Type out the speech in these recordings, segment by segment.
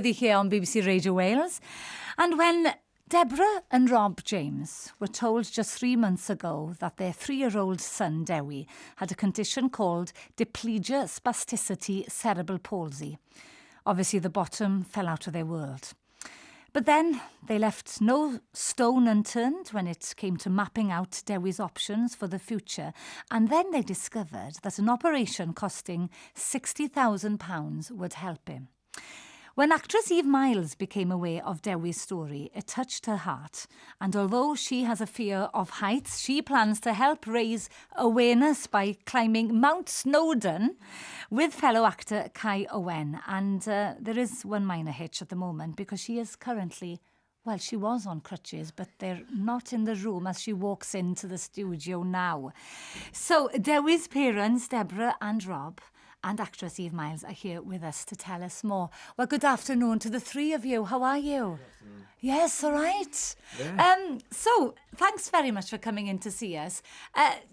Here on BBC Radio Wales. And when Deborah and Rob James were told just 3 months ago that their 3-year-old son, Dewi, had a condition called diplegia spasticity cerebral palsy, obviously the bottom fell out of their world. But then they left no stone unturned when it came to mapping out Dewi's options for the future. And then they discovered that an operation costing £60,000 would help him. When actress Myles became aware of Dewi's story, it touched her heart. And although she has a fear of heights, she plans to help raise awareness by climbing Mount Snowdon with fellow actor Kai Owen. And there is one minor hitch at the moment because she is currently, well, she was on crutches, but they're not in the room as she walks into the studio now. So Dewi's parents, Deborah and Rob, and actress Myles are here with us to tell us more. Well, good afternoon to the three of you. How are you? Yes, all right. Yeah. So, thanks very much for coming in to see us.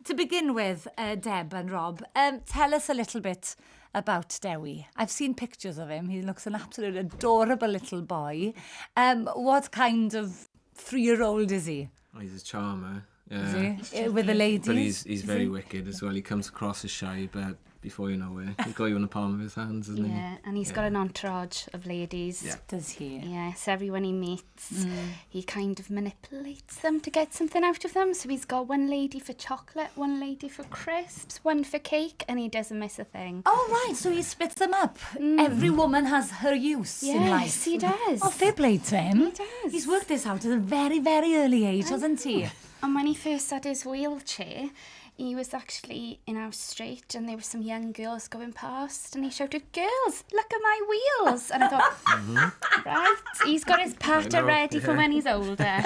To begin with, Deb and Rob, tell us a little bit about Dewi. I've seen pictures of him. He looks an absolute adorable little boy. What kind of 3-year-old is he? Oh, he's a charmer. Is he? With the ladies? But he's very wicked as well. He comes across as shy, but before you know it, he's got you in the palm of his hands, isn't he? Yeah, and he's got an entourage of ladies. Yeah. Does he? Yes, everyone he meets, he kind of manipulates them to get something out of them. So he's got one lady for chocolate, one lady for crisps, one for cake, and he doesn't miss a thing. Oh, right, so he splits them up. Every woman has her use in life. Yes, he does. Oh, fair play to him. He does. He's worked this out at a very, very early age, hasn't he? And when he first had his wheelchair, he was actually in our street and there were some young girls going past and he shouted, "Girls, look at my wheels." And I thought, right, he's got his patter ready for when he's older.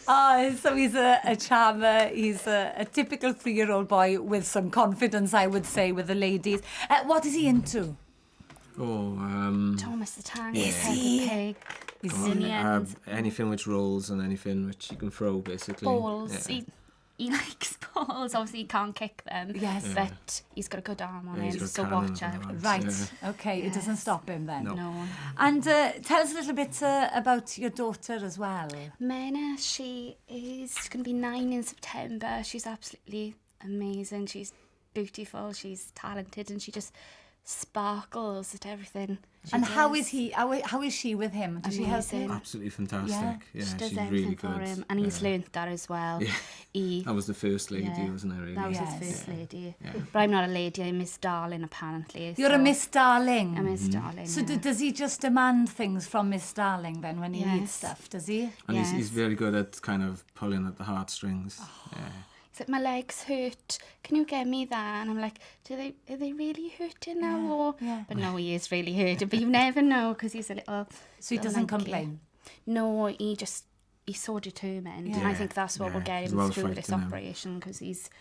Oh, so he's a charmer. He's a typical 3-year-old boy with some confidence, I would say, with the ladies. What is he into? Thomas the Tank, Peppa Pig. Anything which rolls and anything which you can throw, basically. Balls. Yeah. He likes balls. Obviously, he can't kick them. Yes. But he's got a good arm on him, he's got so cannons watch on out. the Right, arms, okay, it doesn't stop him then. No. And tell us a little bit about your daughter as well. Mena, she's going to be 9 in September. She's absolutely amazing. She's beautiful, she's talented, and she just sparkles at everything. And how is he? How is she with him? Does she help him? Absolutely fantastic. Yeah, she does she's everything really for good. him, and he's learnt that as well. Yeah. That was the first lady, wasn't it? Really? That was his first lady. Yeah. But I'm not a lady. I'm Miss Darling, apparently. You're a Miss Darling. A Miss Darling. So does he just demand things from Miss Darling then when he needs stuff? Does he? And he's very good at kind of pulling at the heartstrings. Yeah. He's like, "My legs hurt. Can you get me that?" And I'm like, are they really hurting now? But no, he is really hurting. But you never know because he's a little. So he doesn't complain. No, he's so determined, and I think that's what will get him through this operation because he's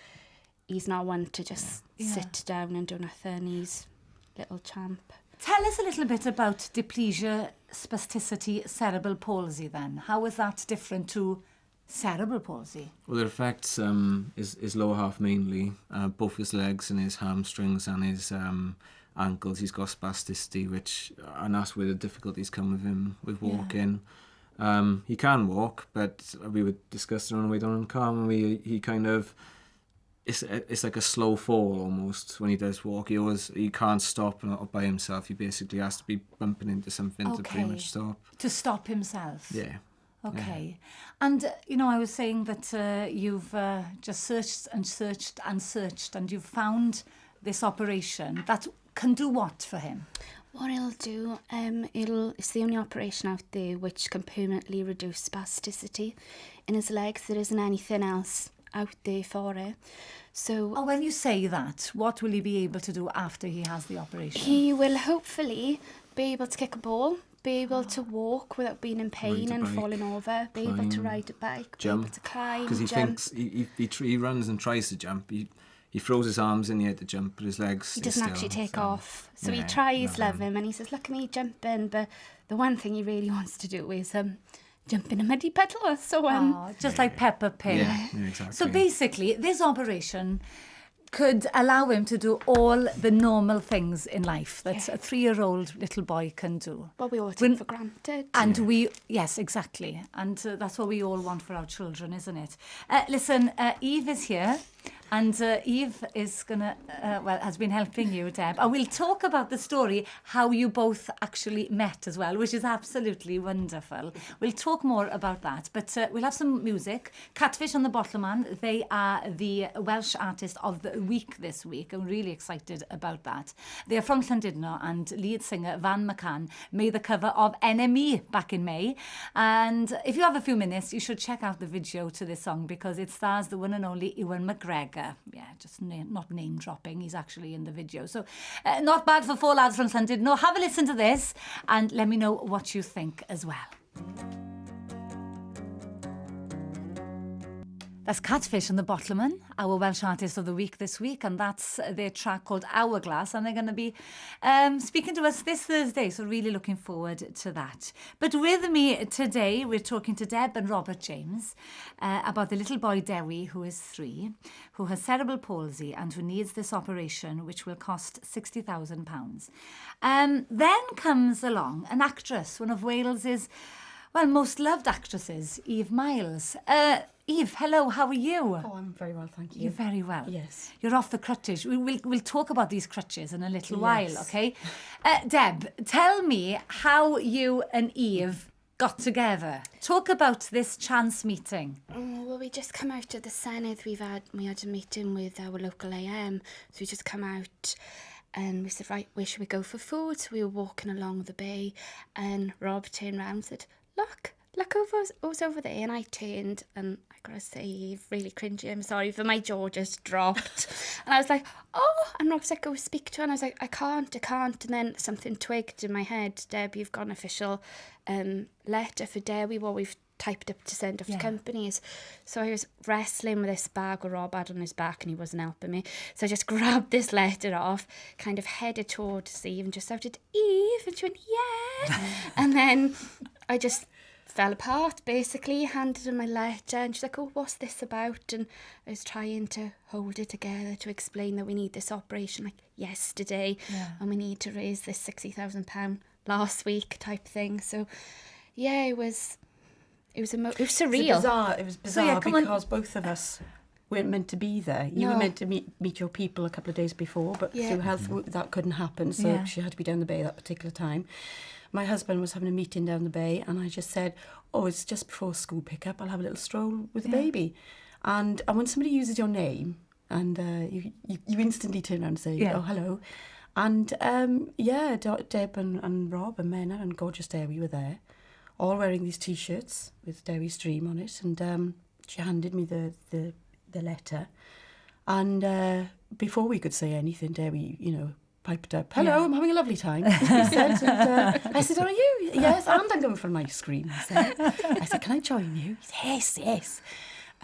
not one to just sit down and do nothing. He's a little champ. Tell us a little bit about diplegia spasticity cerebral palsy then. How is that different to cerebral palsy? Well, it affects his lower half mainly, both his legs and his hamstrings and his ankles. He's got spasticity, and that's where the difficulties come with him with walking. He can walk, but we were discussing on the way down in the car, and he kind of, it's like a slow fall almost when he does walk. He can't stop by himself. He basically has to be bumping into something to pretty much stop. To stop himself? Yeah. Okay. And, I was saying that you've just searched and searched and searched and you've found this operation that can do what for him? What it'll do, it's the only operation out there which can permanently reduce spasticity in his legs. There isn't anything else out there for it. So, when you say that, what will he be able to do after he has the operation? He will hopefully be able to kick a ball, be able to walk without being in pain and falling over, be able to ride a bike, jump, be able to climb, because he thinks he runs and tries to jump. He throws his arms in the air to jump, but his legs. He doesn't actually take off. So he tries, love him, and he says, "Look at me jumping." But the one thing he really wants to do is jump in a muddy puddle. So just like Peppa Pig. Yeah, exactly. So basically, this operation, could allow him to do all the normal things in life that a 3-year-old little boy can do. Well, we all take for granted. And yes, exactly. And that's what we all want for our children, isn't it? Listen, Eve is here. And Eve is has been helping you, Deb. And we'll talk about the story, how you both actually met as well, which is absolutely wonderful. We'll talk more about that. But we'll have some music. Catfish and the Bottleman, they are the Welsh Artist of the Week this week. I'm really excited about that. They are from Llandudno, and lead singer Van McCann made the cover of NME back in May. And if you have a few minutes, you should check out the video to this song, because it stars the one and only Ewan McGregor. Yeah, just not name dropping. He's actually in the video. So not bad for 4 lads from Llandudno. Have a listen to this and let me know what you think as well. That's Catfish and the Bottleman, our Welsh Artist of the Week this week, and that's their track called Hourglass, and they're going to be speaking to us this Thursday, so really looking forward to that. But with me today, we're talking to Deb and Robert James about the little boy Dewi, who is 3, who has cerebral palsy and who needs this operation, which will cost £60,000. Then comes along an actress, one of Wales's most loved actresses, Eve Myles. Eve, hello, how are you? Oh, I'm very well, thank you. You're very well. Yes. You're off the crutches. We'll talk about these crutches in a little while, okay? Deb, tell me how you and Eve got together. Talk about this chance meeting. Well, we just come out of the Senedd. We had a meeting with our local AM, so we just come out. And we said, right, where should we go for food? So we were walking along the bay, and Rob turned around and said, look who's over there. And I turned, and I gotta say, really cringy, I'm sorry, but my jaw just dropped. And I was like, oh, and Rob's like, go speak to her. And I was like, I can't. And then something twigged in my head. Deb, you've got an official letter for Dewi, what we've typed up to send off to companies. So I was wrestling with this bag with Rob had on his back, and he wasn't helping me. So I just grabbed this letter off, kind of headed towards Eve and just shouted, Eve, and she went, yeah. And then I just fell apart, basically, handed her my letter, and she's like, oh, what's this about? And I was trying to hold it together to explain that we need this operation like yesterday, and we need to raise this £60,000 last week type thing. So yeah, it was surreal. It was bizarre because both of us weren't meant to be there. You were meant to meet your people a couple of days before, but through health that couldn't happen, so she had to be down the bay that particular time. My husband was having a meeting down the bay, and I just said, oh, it's just before school pickup, I'll have a little stroll with the baby. And when somebody uses your name, and you instantly turn around and say, oh, hello. And Deb and Rob and Menna and gorgeous Dewi were there, all wearing these T-shirts with Dewi's dream on it. And she handed me the letter. And before we could say anything, Dewi, piped up, hello, I'm having a lovely time, he said. And I said, are you? Yes, and I'm going for an ice cream, I said, can I join you? He said, yes.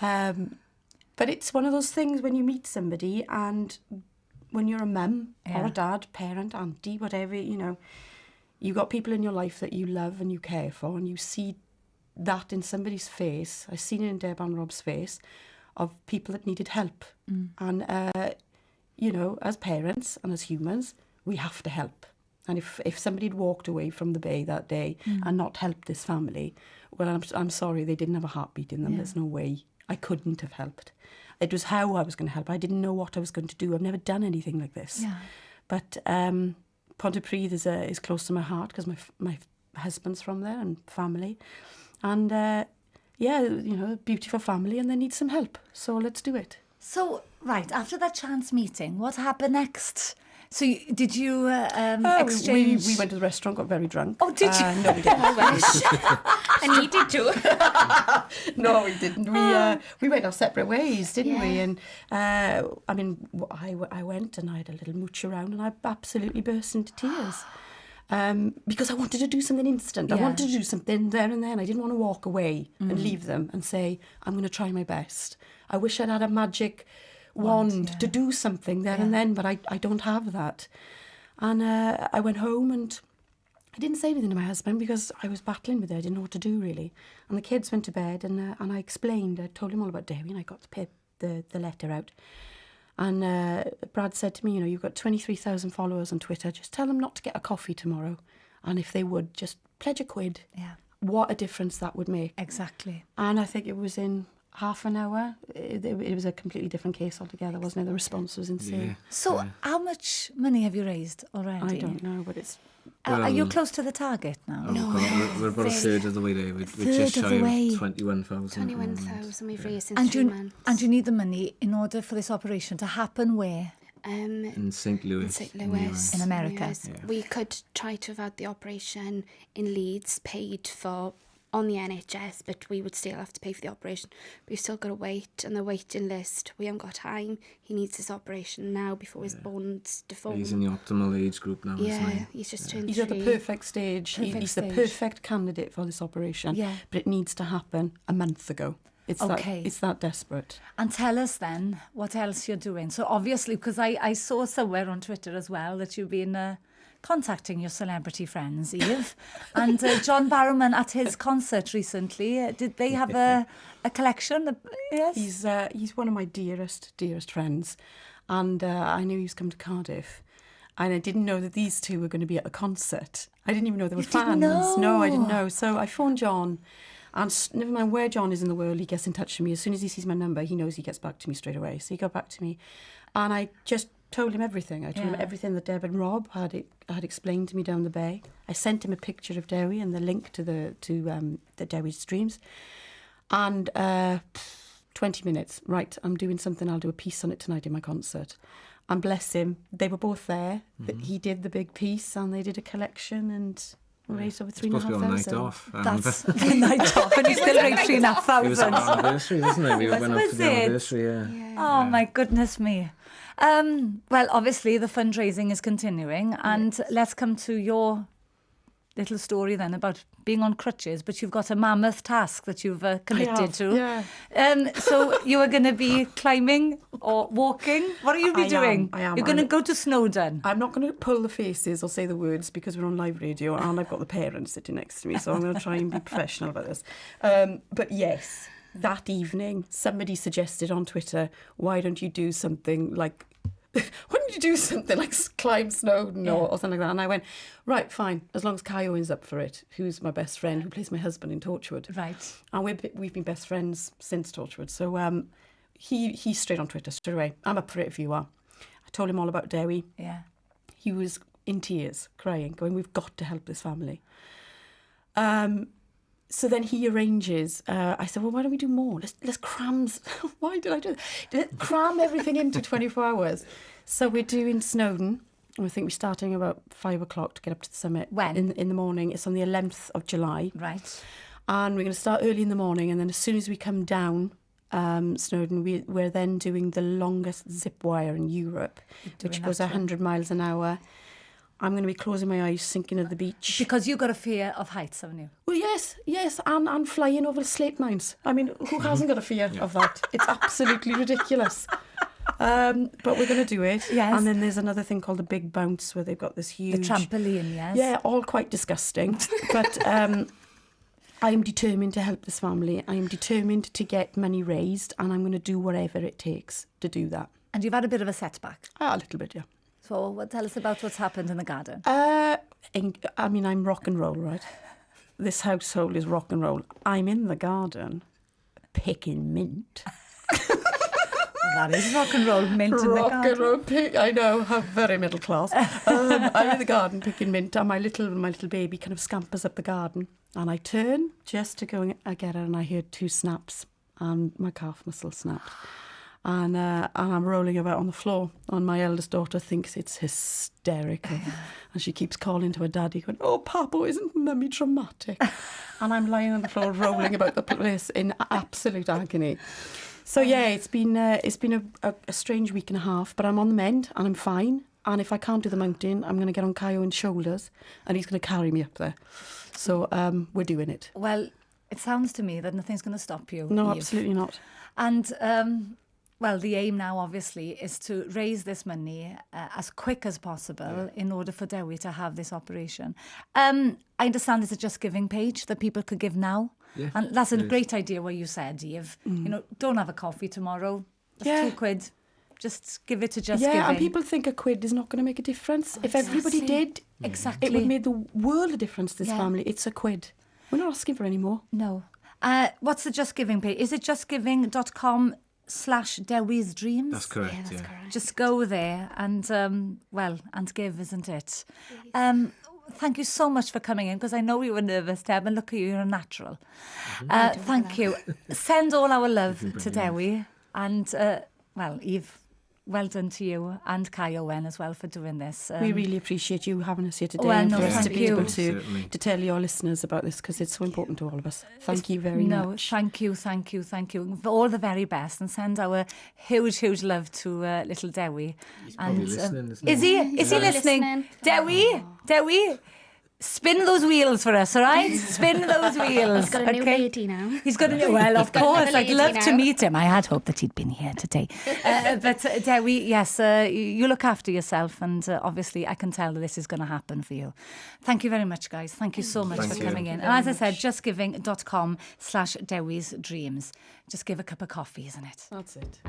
But it's one of those things when you meet somebody, and when you're a mum or a dad, parent, auntie, whatever, you got people in your life that you love and you care for, and you see that in somebody's face. I've seen it in Deb and Rob's face, of people that needed help. And as parents and as humans, we have to help. And if somebody had walked away from the bay that day and not helped this family, well, I'm sorry, they didn't have a heartbeat in them. There's no way. I couldn't have helped. It was how I was going to help. I didn't know what I was going to do. I've never done anything like this. But Pontypridd is close to my heart because my husband's from there and family. And beautiful family, and they need some help. So let's do it. So, right, after that chance meeting, what happened next? So, did you exchange? We went to the restaurant, got very drunk. Oh, did you? No, we didn't. I wish. I needed to. No, we didn't. We went our separate ways, didn't we? And I went and I had a little mooch around, and I absolutely burst into tears. Because I wanted to do something instant. I wanted to do something there and then. I didn't want to walk away and leave them and say, I'm going to try my best. I wish I'd had a magic wand to do something there and then, but I don't have that. And I went home, and I didn't say anything to my husband because I was battling with it. I didn't know what to do, really. And the kids went to bed, and I explained. I told him all about Dewi, and I got the letter out. And Brad said to me, you know, you've got 23,000 followers on Twitter. Just tell them not to get a coffee tomorrow. And if they would, just pledge £1. Yeah. What a difference that would make. Exactly. And I think it was in half an hour. It was a completely different case altogether, wasn't it? The response was insane. Yeah. So how much money have you raised already? I don't know, but it's... Are you close to the target now? Oh, God, we're about a third of the way there. We're just Third of shy the way. of 21,000. 21,000 we've raised in And 3 months. and you need the money in order for this operation to happen where? In St. Louis. In St. Louis. In America. US. We could try to have had the operation in Leeds paid for on the NHS, but we would still have to pay for the operation. We've still got to wait on the waiting list. We haven't got time. He needs this operation now before his bones deform. He's in the optimal age group now, isn't he? He's just turned He's 3. at the perfect stage. He's the perfect candidate for this operation. Yeah. But it needs to happen a month ago. It's that desperate. And tell us then what else you're doing. So obviously, because I saw somewhere on Twitter as well that you've been contacting your celebrity friends, Eve. And John Barrowman at his concert recently, did they have a collection? Yes? He's one of my dearest friends. And I knew he was coming to Cardiff. And I didn't know that these two were going to be at the concert. I didn't even know they were fans. Didn't know? No, I didn't know. So I phoned John. And never mind where John is in the world, he gets in touch with me. As soon as he sees my number, he knows he gets back to me straight away. So he got back to me. And I just told him everything. I told him everything that Deb and Rob had explained to me down the bay. I sent him a picture of Dewi and the link to the Dewi streams. And 20 minutes. Right, I'm doing something. I'll do a piece on it tonight in my concert. And bless him, they were both there. He did the big piece and they did a collection and... raised over 3,500. Supposed to be on a night off. That's the night off, and you still raised 3,500. It was our anniversary, wasn't it? We went up Was for the it? anniversary, yeah. Oh, my goodness me. Well, obviously, the fundraising is continuing, and let's come to your little story then about being on crutches, but you've got a mammoth task that you've committed to. Yeah. So you are going to be climbing or walking? What are you doing? I am. You're going to go to Snowdon? I'm not going to pull the faces or say the words because we're on live radio and I've got the parents sitting next to me, so I'm going to try and be professional about this. But yes, that evening, somebody suggested on Twitter, why don't you do something like... Why don't you do something like climb Snowdon or something like that? And I went, right, fine, as long as Kai Owen's up for it, who's my best friend, who plays my husband in Torchwood. Right. And we've been best friends since Torchwood. So he's straight on Twitter, straight away. I'm up for it if you are. I told him all about Dewi. Yeah. He was in tears, crying, going, we've got to help this family. So then he arranges, I said, well, why don't we do more? Let's cram, why did I do that? Let's cram everything into 24 hours. So we're doing Snowdon. I think we're starting about 5 o'clock to get up to the summit. When? In the morning. It's on the 11th of July. Right. And we're going to start early in the morning. And then as soon as we come down Snowdon, we're then doing the longest zip wire in Europe, which goes 100 miles an hour. I'm going to be closing my eyes, sinking at the beach. Because you've got a fear of heights, haven't you? Well, yes, and flying over slate mines. I mean, who hasn't got a fear of that? It's absolutely ridiculous. But we're going to do it. Yes. And then there's another thing called the Big Bounce, where they've got this huge... The trampoline, yes. Yeah, all quite disgusting. But I am determined to help this family. I am determined to get money raised, and I'm going to do whatever it takes to do that. And you've had a bit of a setback. A little bit, yeah. So tell us about what's happened in the garden. I'm rock and roll, right? This household is rock and roll. I'm in the garden picking mint. That is rock and roll, mint in the Rock garden. and roll, I know, how very middle class. I'm in the garden picking mint, and my little baby kind of scampers up the garden. And I turn just to go and get her, and I heard 2 snaps, and my calf muscle snapped. And I'm rolling about on the floor, and my eldest daughter thinks it's hysterical. And she keeps calling to her daddy, going, oh, Papa, isn't Mummy dramatic? And I'm lying on the floor, rolling about the place in absolute agony. So, yeah, it's been a strange week and a half, but I'm on the mend, and I'm fine. And if I can't do the mountain, I'm going to get on Kai Owen's shoulders, and he's going to carry me up there. So we're doing it. Well, it sounds to me that nothing's going to stop you. No, Eve. absolutely not. And... well, the aim now, obviously, is to raise this money as quick as possible in order for Dewi to have this operation. I understand it's a Just Giving page that people could give now. Yeah, and that's a great idea what you said, Eve. You know, don't have a coffee tomorrow. That's £2. Just give it to Just Yeah, Giving. and people think a quid is not going to make a difference. If everybody did, Exactly. it would make the world of difference to this family. It's a quid. We're not asking for any more. No. What's the Just Giving page? Is it justgiving.com/Dewi's Dreams? That's correct, Yeah, that's correct. Just go there and, and give, isn't it? Thank you so much for coming in, because I know you were nervous, Deb, and look at you, you're a natural. Thank you. Send all our love to Dewi. And, Eve, well done to you, and Kai Owen as well for doing this. We really appreciate you having us here today, Well, and no, for us to thank be you. able to Certainly. tell your listeners about this, because it's so important to all of us. Thank you very much. Thank you. For all the very best, and send our huge, huge love to little Dewi. He's probably listening, isn't Is he? Is he listening? Dewi, spin those wheels for us, all right? Spin those wheels. He's got a new lady now. He's got a new. Well, of got course, another I'd lady love to now. meet him. I had hoped that he'd been here today. But Dewi, yes, you look after yourself, and obviously, I can tell that this is going to happen for you. Thank you very much, guys. Thank you so much Thank for you. coming in. And as I said, justgiving.com/Dewi's Dreams. Just give a cup of coffee, isn't it? That's it.